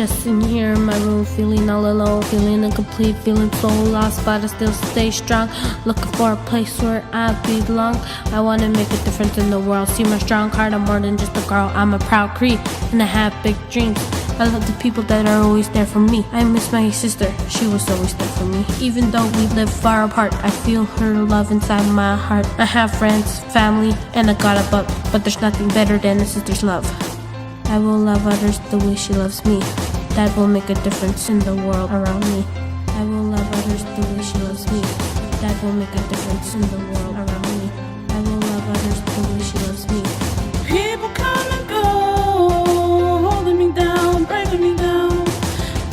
Just in here in my room, feeling all alone, feeling incomplete, feeling so lost, but I still stay strong. Looking for a place where I belong. I wanna make a difference in the world. See my strong heart, I'm more than just a girl. I'm a proud Cree, and I have big dreams. I love the people that are always there for me. I miss my sister, she was always there for me. Even though we live far apart, I feel her love inside my heart. I have friends, family, and a God above, but there's nothing better than a sister's love. I will love others the way she loves me. That will make a difference in the world around me. I will love others the way she loves me. That will make a difference in the world around me. I will love others the way she loves me. People come and go, holding me down, breaking me down.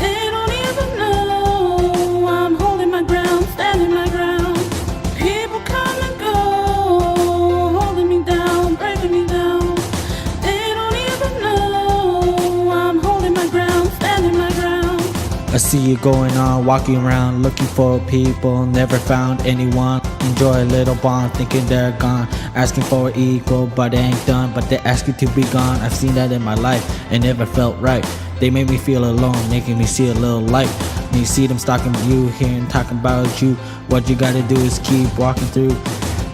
They don't even know I'm holding my ground, standing my ground. People come and go, holding me down, breaking me down. They don't even know I'm holding my ground, standing my ground. I see you going on, walking around, looking for people, never found anyone. Enjoy a little bond, thinking they're gone. Asking for equal, but they ain't done, but they ask you to be gone. I've seen that in my life, it never felt right. They made me feel alone, making me see a little light. When you see them stalking you, hearing talking about you, what you gotta do is keep walking through.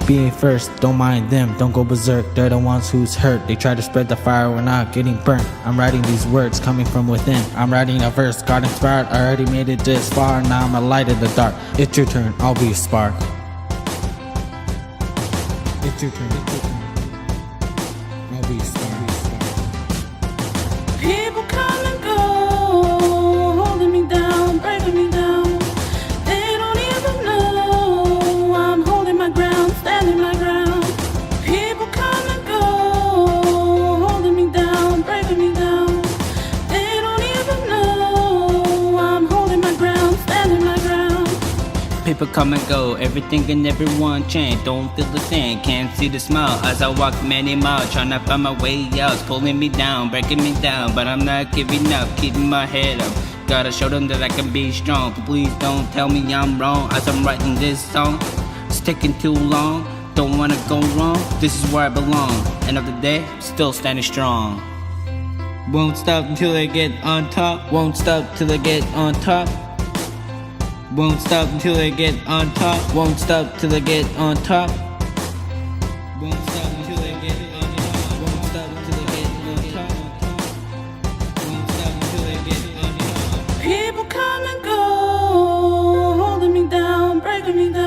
Being first, don't mind them, don't go berserk. They're the ones who's hurt. They try to spread the fire, we're not getting burnt. I'm writing these words coming from within. I'm writing a verse, got inspired. I already made it this far, now I'm a light in the dark. It's your turn, I'll be a spark. It's your turn, I'll be a spark. People come and go, holding me down, breaking me down. They don't even know I'm holding my ground, standing my ground. People come and go, holding me down, breaking me down. They don't even know I'm holding my ground, standing my ground. People come and go, everything and everyone change. Don't feel the same, can't see the smile as I walk many miles, trying to find my way out. It's pulling me down, breaking me down, but I'm not giving up, keeping my head up. Gotta show them that I can be strong. Please don't tell me I'm wrong as I'm writing this song. It's taking too long, don't wanna go wrong. This is where I belong. End of the day, still standing strong. Won't stop until I get on top. Won't stop till I get on top. Won't stop until I get on top. Won't stop till I get on top. Won't stop until I get on top. Won't stop until I get on top. Won't stop until I get on top. People come and go, holding me down, breaking me down.